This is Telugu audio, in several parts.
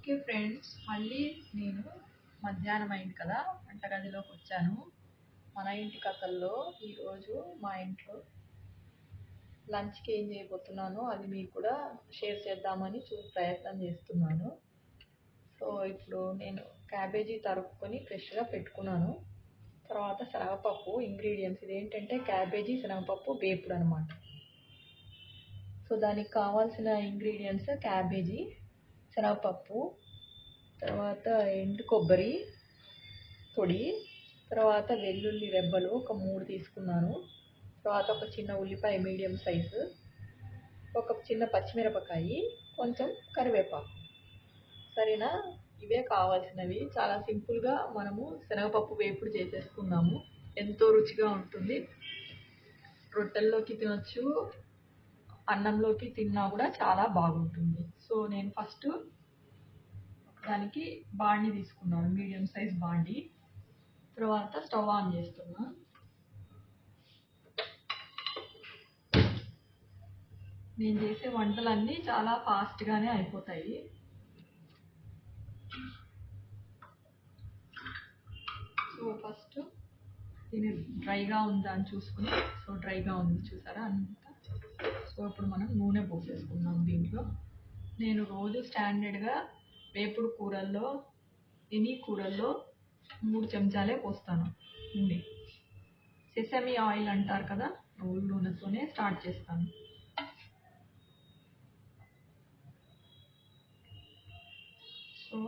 ఓకే ఫ్రెండ్స్, మళ్ళీ నేను మధ్యాహ్నం అయింది కదా, వంటగదిలోకి వచ్చాను. మన ఇంటి కథల్లో ఈరోజు మా ఇంట్లో లంచ్కి ఏం చేయబోతున్నానో అది మీకు కూడా షేర్ చేద్దామని ప్రయత్నం చేస్తున్నాను. సో ఇప్పుడు నేను క్యాబేజీ తరుక్కొని ఫ్రెష్గా పెట్టుకున్నాను. తర్వాత శనగపప్పు ఇంగ్రీడియంట్స్, ఇదేంటంటే క్యాబేజీ శనగపప్పు వేపుడు అనమాట. సో దానికి కావాల్సిన ఇంగ్రీడియంట్స్ క్యాబేజీ, శనగపప్పు, తర్వాత ఎండు కొబ్బరి పొడి, తర్వాత వెల్లుల్లి రెబ్బలు ఒక 3 తీసుకున్నాను, తర్వాత ఒక చిన్న ఉల్లిపాయ మీడియం సైజు, ఒక చిన్న పచ్చిమిరపకాయ, కొంచెం కరివేపాకు. సరేనా? ఇవే కావాల్సినవి. చాలా సింపుల్గా మనము శనగపప్పు వేపుడు చేసేసుకున్నాము. ఎంతో రుచిగా ఉంటుంది. రొట్టెల్లోకి తినొచ్చు, అన్నంలోకి తిన్నా కూడా చాలా బాగుంటుంది. సో నేను ఫస్ట్ దానికి బాండి తీసుకున్నాను, మీడియం సైజ్ బాండి. తర్వాత స్టవ్ ఆన్ చేస్తున్నా. నేను చేసే వంటలన్నీ చాలా ఫాస్ట్గానే అయిపోతాయి. సో ఫస్ట్ దీన్ని డ్రైగా ఉందా అని చూసుకుని, సో డ్రైగా ఉంది చూసారా అంతా. సో ఇప్పుడు మనం నూనె పోసేసుకున్నాం దీంట్లో. నేను రోజు స్టాండర్డ్గా వేపుడు కూరల్లో, ఎనీ కూరల్లో 3 చెంచాలే పోస్తాను నూనె. సెసమి ఆయిల్ అంటారు కదా, నువ్వుల నూనెతోనే స్టార్ట్ చేస్తాను. సో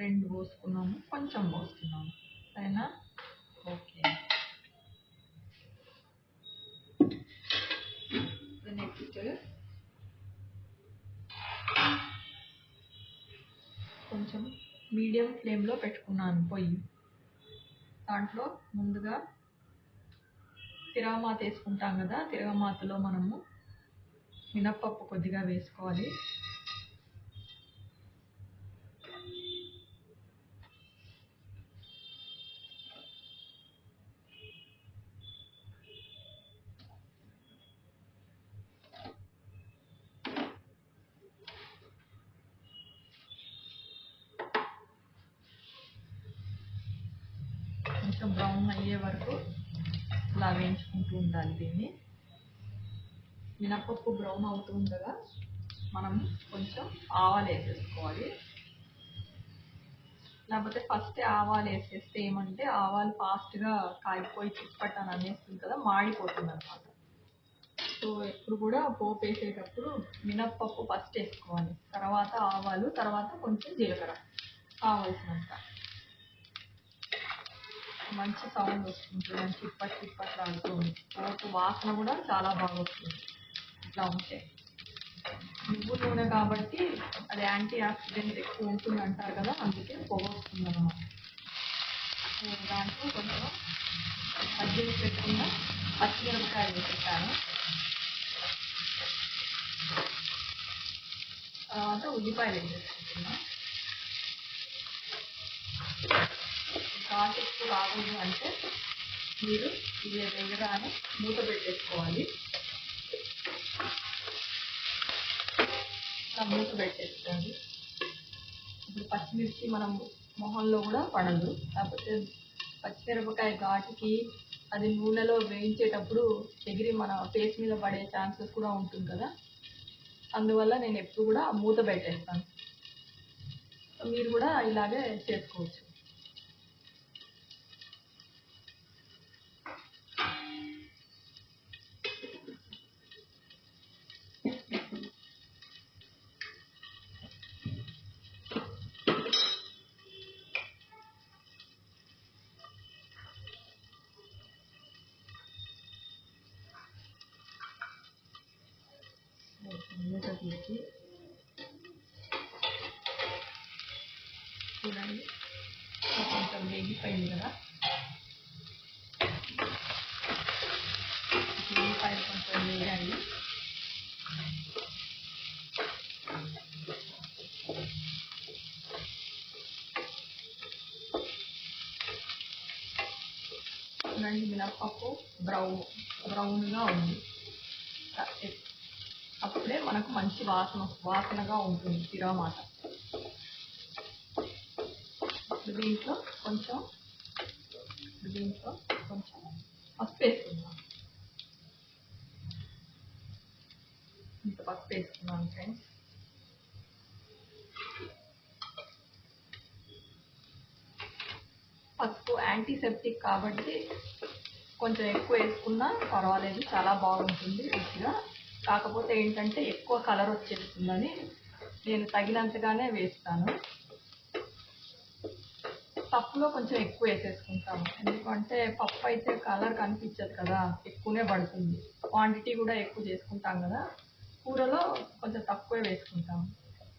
2 పోసుకున్నాము, కొంచెం పోస్తున్నాము. సరేనా? ఓకే. నెక్స్ట్ కొంచెం మీడియం ఫ్లేమ్లో పెట్టుకున్నాను పొయ్యి. దాంట్లో ముందుగా తిరగమాత వేసుకుంటాం కదా, తిరగమాతలో మనము మినప్పప్పు కొద్దిగా వేసుకోవాలి. కొంచెం బ్రౌన్ అయ్యే వరకు ఇలా వేయించుకుంటూ ఉండాలి దీన్ని. మినప్పప్పు బ్రౌన్ అవుతూ ఉండగా మనం కొంచెం ఆవాలు వేసేసుకోవాలి. లేకపోతే ఫస్ట్ ఆవాలు వేసేస్తే ఏమంటే ఆవాలు ఫాస్ట్గా కాలిపోయి చిట్పట్టని అనేస్తుంది కదా, మాడిపోతుంది అనమాట. సో ఎప్పుడు కూడా పోపు వేసేటప్పుడు మినప్పప్పు ఫస్ట్ వేసుకోవాలి, తర్వాత ఆవాలు, తర్వాత కొంచెం జీలకర్ర కావాల్సినంత. మంచి సౌండ్ వస్తుంది, చిప్పట్ చిప్పట్లాడుతుంది. పోపు వాసన కూడా చాలా బాగా వస్తుంది ఇట్లా ఉంటే. నువ్వు నూనె కాబట్టి అది యాంటీ ఆక్సిడెంట్ ఎక్కువ ఉంటుంది అంటారు కదా, అందుకే పొగ వస్తుంది అన్నమాట. దాంట్లో కొంచెం మధ్యలో పెట్టుకున్న పచ్చిమిరపకాయలు పెట్టాను. తర్వాత ఉల్లిపాయలు వేసేసుకుంటున్నా. ఘాటు ఎక్కువ రాకూడదు అంటే మీరు ఇది వేయగానే మూత పెట్టేసుకోవాలి. మూత పెట్టేసుకోండి. ఇప్పుడు పచ్చిమిర్చి మనం మొహంలో కూడా పడదు, కాకపోతే పచ్చిమిరపకాయ ఘాటుకి అది నూనెలో వేయించేటప్పుడు ఎగిరి మన ఫేస్ మీద పడే ఛాన్సెస్ కూడా ఉంటుంది కదా, అందువల్ల నేను ఎప్పుడు కూడా మూత పెట్టేస్తాను. మీరు కూడా ఇలాగే చేసుకోవచ్చు. మూత తీసి చూడండి, కొంచెం వేగిపోయింది కదా. ఉల్లిపాయలు కొంచెం వేగాయి. చూడండి, మినప్పప్పు బ్రౌన్గా ఉంది. అప్పుడే మనకు మంచి వాసనగా ఉంటుంది తిరగమాత. దీంట్లో కొంచెం పసుపు వేసుకుందాం. ఇంత పసుపు వేసుకున్నాను ఫ్రెండ్స్. పసుపు యాంటీసెప్టిక్ కాబట్టి కొంచెం ఎక్కువ వేసుకున్నా పర్వాలేదు, చాలా బాగుంటుంది రుచిగా. కాకపోతే ఏంటంటే ఎక్కువ కలర్ వచ్చేస్తుందని నేను తగినంతగానే వేస్తాను. పప్పులో కొంచెం ఎక్కువ వేసేసుకుంటాము, ఎందుకంటే పప్పు అయితే కలర్ కనిపించదు కదా, ఎక్కువనే పడుతుంది. క్వాంటిటీ కూడా ఎక్కువ చేసుకుంటాం కదా, కూరలో కొంచెం తక్కువే వేసుకుంటాము,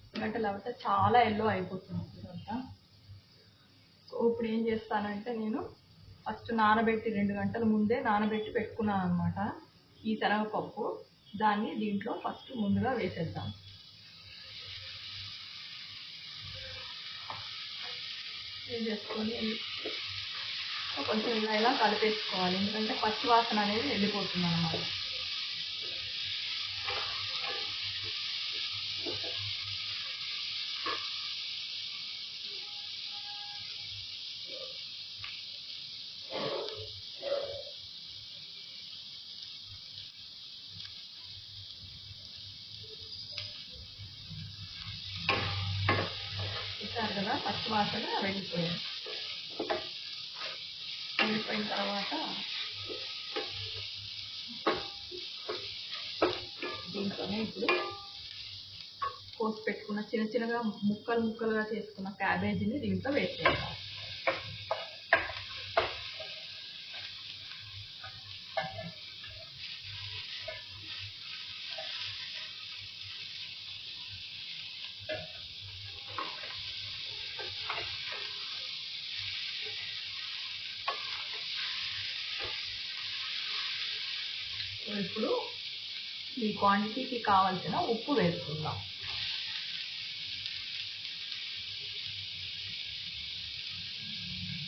ఎందుకంటే లేకపోతే చాలా ఎల్లో అయిపోతుంది ఇదంతా. సో ఇప్పుడు ఏం చేస్తానంటే నేను ఫస్ట్ నానబెట్టి 2 గంటల ముందే నానబెట్టి పెట్టుకున్నాను అనమాట ఈ శనగపప్పు. దాన్ని దీంట్లో ఫస్ట్ ముందుగా వేసేద్దాం. వేసేసుకొని కొంచెం ఇలా కలిపేసుకోవాలి, ఎందుకంటే పచ్చి వాసన అనేది వెళ్ళిపోతుంది అన్నమాట. చూసారు కదా, పచ్చి వాసన వెళ్ళిపోయాయి. వెళ్ళిపోయిన తర్వాత దీంట్లోనే ఇప్పుడు కోసి పెట్టుకున్న చిన్నగా ముక్కలుగా చేసుకున్న క్యాబేజీని దీంట్లో వేసేయాలి. ఇప్పుడు ఈ క్వాంటిటీకి కావాల్సిన ఉప్పు వేసుకుందాం.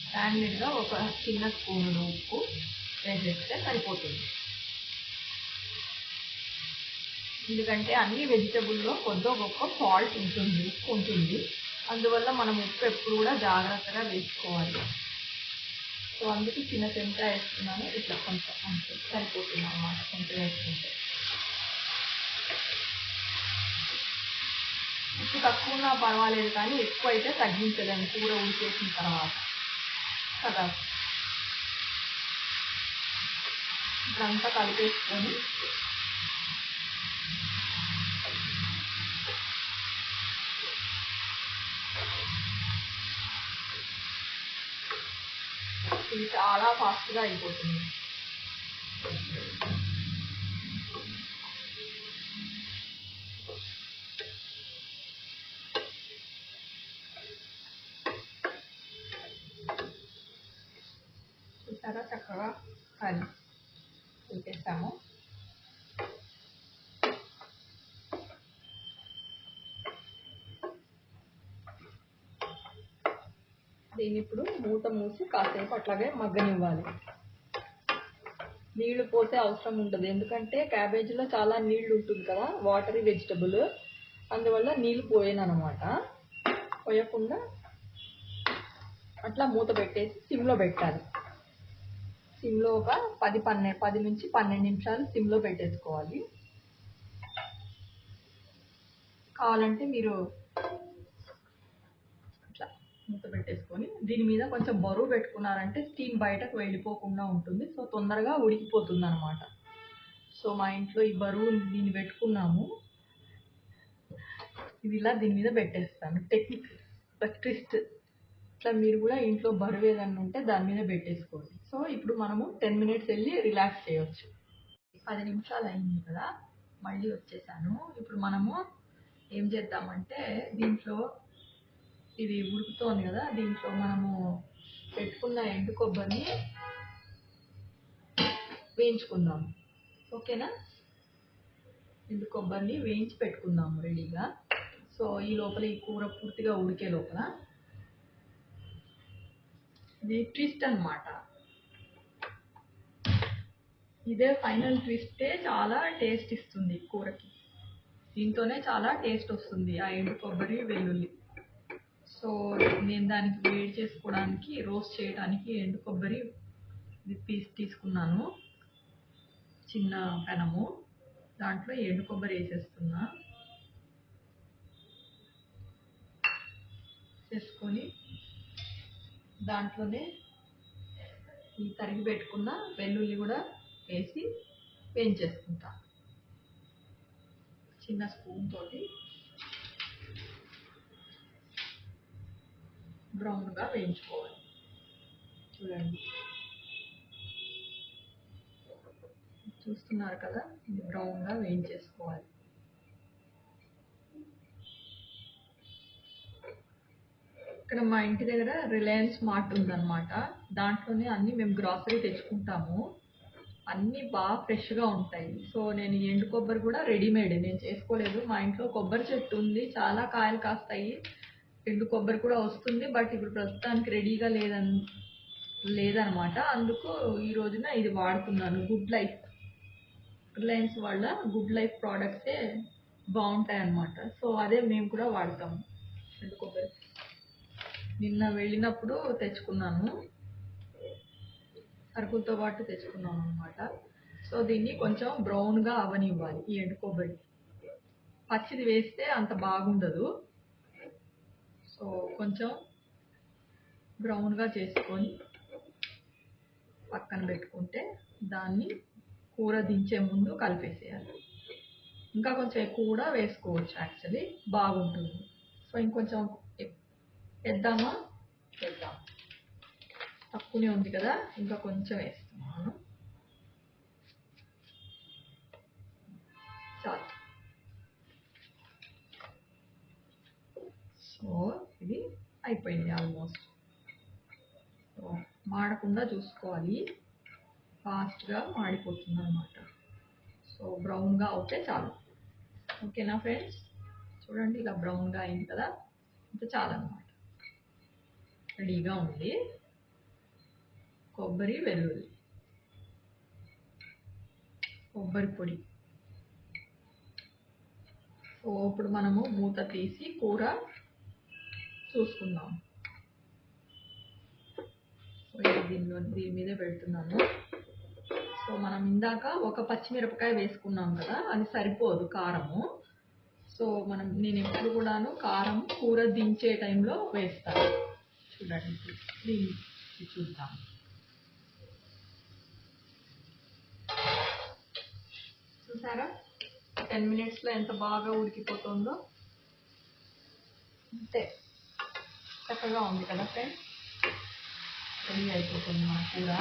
స్టాండర్డ్గా ఒక చిన్న స్పూన్ ఉప్పు వేసేస్తే సరిపోతుంది, ఎందుకంటే అన్ని వెజిటబుల్లో కొద్దో గొప్ప సాల్ట్ ఉంటుంది, ఉప్పు ఉంటుంది. అందువల్ల మనం ఉప్పు ఎప్పుడు కూడా జాగ్రత్తగా వేసుకోవాలి. సో అందుకు చిన్న చెంచా వేస్తున్నాను, ఇట్లా కొంచెం అంతే సరిపోతుంది అన్నమాట, కొంచెం వేసుకుంటే. ఉప్పు తక్కువ ఉన్నా పర్వాలేదు, కానీ ఎక్కువ అయితే తగ్గించలేము కూర ఉడికేసిన తర్వాత కదా. ఇప్పుడంతా కలిపేసుకొని ఇది చాలా ఫాస్ట్గా అయిపోతుంది. చూసారా, చక్కగా కలిపేసాము. దీన్ని ఇప్పుడు మూత మూసి కాసేపు అట్లాగే మగ్గనివ్వాలి. నీళ్లు పోసే అవసరం ఉండదు, ఎందుకంటే క్యాబేజీలో చాలా నీళ్లు ఉంటుంది కదా, వాటరీ వెజిటబుల్. అందువల్ల నీళ్ళు పోయానమాట. పోయకుండా అట్లా మూత పెట్టేసి సిమ్లో పెట్టాలి. సిమ్లో ఒక 10 నుంచి 12 నిమిషాలు సిమ్లో పెట్టేసుకోవాలి. కావాలంటే మీరు అట్లా మూత పెట్టేసుకొని దీని మీద కొంచెం బరువు పెట్టుకున్నారంటే స్టీమ్ బయటకు వెళ్ళిపోకుండా ఉంటుంది, సో తొందరగా ఉడికిపోతుంది అనమాట. సో మా ఇంట్లో ఈ బరువు దీన్ని పెట్టుకున్నాము, ఇది ఇలా దీని మీద పెట్టేస్తాను. టెక్నిక్ ట్విస్ట్, ఇట్లా మీరు కూడా ఇంట్లో బరువు ఏదన్నా ఉంటే దాని మీద పెట్టేసుకోండి. సో ఇప్పుడు మనము 10 మినిట్స్ వెళ్ళి రిలాక్స్ చేయవచ్చు. 10 నిమిషాలు అయింది కదా, మళ్ళీ వచ్చేసాను. ఇప్పుడు మనము ఏం చేద్దామంటే దీంట్లో ఇది ఉడుకుతోంది కదా, దీంట్లో మనము పెట్టుకున్న ఎండు కొబ్బరిని వేయించుకుందాము. ఓకేనా, ఎండు కొబ్బరిని వేయించి పెట్టుకుందాము రెడీగా. సో ఈ లోపల ఈ కూర పూర్తిగా ఉడికే లోపల ఇది ట్విస్ట్ అన్నమాట. ఇదే ఫైనల్ ట్విస్టే చాలా టేస్ట్ ఇస్తుంది కూరకి. దీంతోనే చాలా టేస్ట్ వస్తుంది ఆ ఎండు కొబ్బరి వెల్లుల్లి. సో నేను దానికి వేడి చేసుకోవడానికి రోస్ట్ చేయడానికి ఎండు కొబ్బరి పీస్ తీసుకున్నాను. చిన్న పెనము, దాంట్లో ఎండు కొబ్బరి వేసేస్తున్నా. వేసుకొని దాంట్లోనే ఈ తరిగి పెట్టుకున్న వెల్లుల్లి కూడా వేసి వేయించేసుకుంటా. చిన్న స్పూన్ తోటి బ్రౌన్గా వేయించుకోవాలి. చూడండి, చూస్తున్నారు కదా, ఇది బ్రౌన్గా వేయించేసుకోవాలి. ఇక్కడ మా ఇంటి దగ్గర రిలయన్స్ మార్ట్ ఉందన్నమాట. దాంట్లోనే అన్నీ మేము గ్రాసరీ తెచ్చుకుంటాము. అన్నీ బాగా ఫ్రెష్గా ఉంటాయి. సో నేను ఎండు కొబ్బరి కూడా రెడీమేడ్, నేను చేసుకోలేదు. మా ఇంట్లో కొబ్బరి చెట్టు ఉంది, చాలా కాయలు కాస్తాయి. ఎండు కొబ్బరి కూడా వస్తుంది. బట్ ఇప్పుడు ప్రస్తుతానికి రెడీగా లేదనమాట. అందుకు ఈ రోజున ఇది వాడుతున్నాను. గుడ్ లైఫ్, రిలయన్స్ వాళ్ళ గుడ్ లైఫ్ ప్రోడక్ట్సే బాగుంటాయి అన్నమాట. సో అదే మేము కూడా వాడతాము. ఎండు కొబ్బరి నిన్న వెళ్ళినప్పుడు తెచ్చుకున్నాను, సరుకులతో పాటు తెచ్చుకున్నాను అనమాట. సో దీన్ని కొంచెం బ్రౌన్గా అవనివ్వాలి. ఈ ఎండు కొబ్బరి పచ్చిది వేస్తే అంత బాగుండదు. సో కొంచెం బ్రౌన్గా చేసుకొని పక్కన పెట్టుకుంటే దాన్ని కూర దించే ముందు కలిపేసేయాలి. ఇంకా కొంచెం ఎక్కువ కూడా వేసుకోవచ్చు, యాక్చువల్లీ బాగుంటుంది. సో ఇంకొంచెం వేద్దాం. తక్కువనే ఉంది కదా, ఇంకా కొంచెం వేస్తున్నాను. చాలు. సో ఇది అయిపోయింది ఆల్మోస్ట్. సో మాడకుండా చూసుకోవాలి, ఫాస్ట్గా మాడిపోతుంది అన్నమాట. సో బ్రౌన్గా అవుతే చాలు. ఓకేనా ఫ్రెండ్స్, చూడండి ఇలా బ్రౌన్గా అయింది కదా, ఇంకా చాలన్నమాట. రెడీగా ఉంది కొబ్బరి, వెల్లుల్లి, కొబ్బరి పొడి. సో ఇప్పుడు మనము మూత తీసి కూర చూసుకుందాం. సో దీని మీదే పెడుతున్నాను. సో మనం ఇందాక ఒక పచ్చిమిరపకాయ వేసుకున్నాం కదా, అది సరిపోదు కారము. సో నేను ఎప్పుడు కూడాను కారం కూర దించే టైంలో వేస్తాను. చూడండి, దీన్ని చూద్దాం. చూసారా 10 minutesలో ఎంత బాగా ఉడికిపోతుందో. అంతే, చక్కగా ఉంది కదా ఫ్రెండ్స్, రెడీ అయిపోతుంది మన కూర.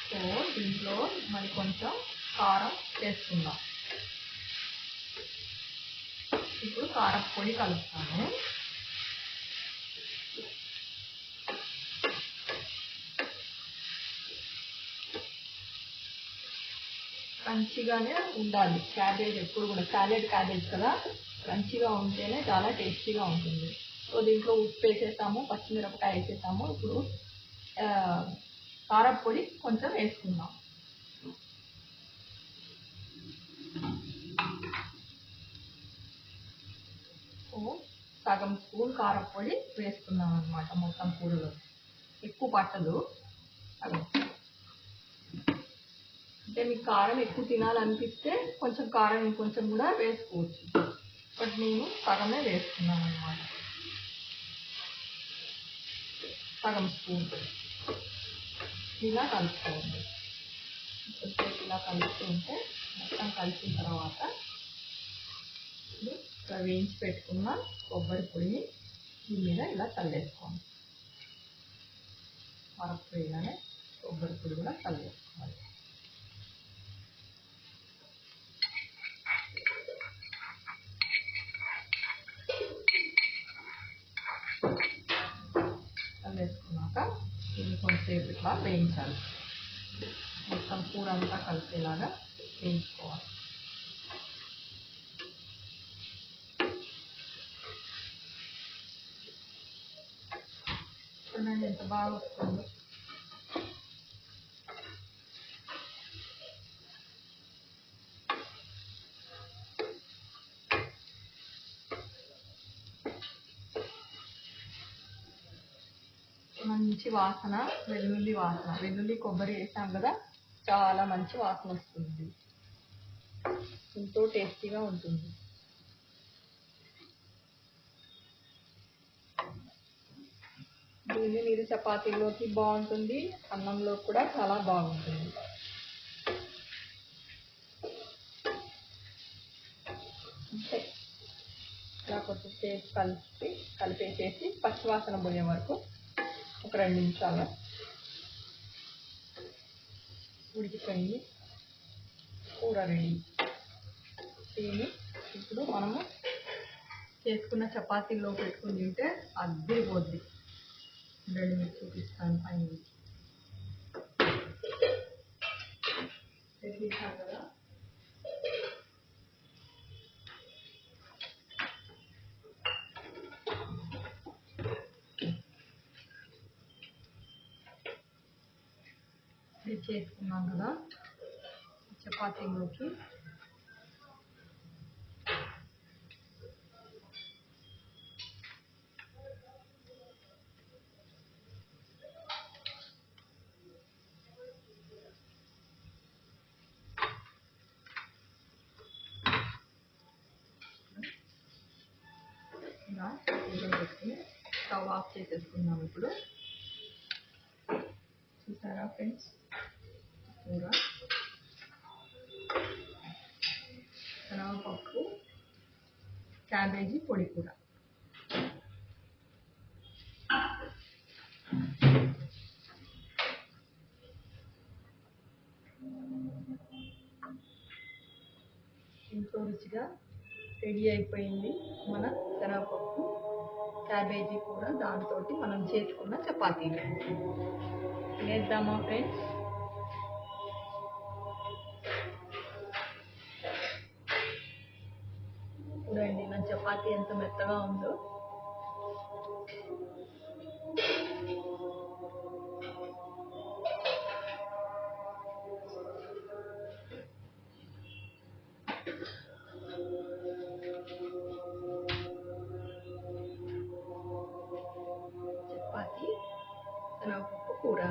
సో దీంట్లో మరి కొంచెం కారం వేసుకుందాం. ఇప్పుడు కారం పొడి కలుపుతాను. క్రంచిగానే ఉండాలి క్యాబేజ్ ఎప్పుడు కూడా, సాలెడ్ క్యాబేజ్ కదా, క్రంచిగా ఉంటేనే చాలా టేస్టీగా ఉంటుంది. సో దీంట్లో ఉప్పు వేసేసాము, పచ్చిమిరపకాయ వేసేసాము. ఇప్పుడు కారం పొడి కొంచెం వేసుకుందాం. సో సగం స్పూన్ కారం పొడి వేసుకున్నాం అనమాట మొత్తం కూరలో. ఎక్కువ పట్టదు, సగం. అంటే మీకు కారం ఎక్కువ తినాలనిపిస్తే కొంచెం కారం ఇంకొంచెం కూడా వేసుకోవచ్చు. బట్ నేను సగమే వేసుకున్నాను అనమాట, సగం స్పూన్. ఇలా కలుపుకోండి. కొద్దిసేపు ఇలా కలుపుతుంటే మొత్తం కలిసిన తర్వాత ఇక్కడ వేయించి పెట్టుకున్న కొబ్బరి పొడిని దీని మీద ఇలా చల్లేసుకోండి. మరొకగానే కొబ్బరి పొడి కూడా చల్లేసుకోవాలి. చల్లేసుకున్నాక దీన్ని కొంచెంసేపు ఇట్లా వేయించాలి. మొత్తం కూర అంతా కలిసేలాగా వేయించుకోవాలి. చూడండి ఎంత బాగా వస్తుందో. మంచి వాసన, వెల్లుల్లి వాసన. వెల్లుల్లి కొబ్బరి వేసాం కదా, చాలా మంచి వాసన వస్తుంది. ఎంతో టేస్టీగా ఉంటుంది. దీన్ని మీరు చపాతీలోకి బాగుంటుంది, అన్నంలో కూడా చాలా బాగుంటుంది. అంతే, ఇలా కొంచెం సేపు కలిపేసేసి పచ్చివాసన పోయే వరకు ఒక 2 నిమిషాలు ఉడికిపోయింది. కూర రెడీ. దీన్ని ఇప్పుడు మనము చేసుకున్న చపాతీల్లో పెట్టుకుని తింటే అద్దరిపోద్ది. మీకు చూపిస్తాను పైన పెట్టించాను కదా. ఇది చేసుకున్నాం కదా చపాతీలోకి. ఇలా పెట్టుకుని స్టవ్ ఆఫ్ చేసేసుకున్నాం. ఇప్పుడు చూసారా ఫ్రెండ్స్, కూర శనగపప్పు క్యాబేజీ పొడి కూర. ఎంతో రుచిగా రెడీ అయిపోయింది మన శనగపప్పు క్యాబేజీ కూర. దాంతో మనం చేసుకున్న చపాతీలు తినేద్దామా ఫ్రెండ్స్? చూడండి నా చపాతీ ఎంత మెత్తగా ఉందో. చపాతీ శనగపప్పు కూర.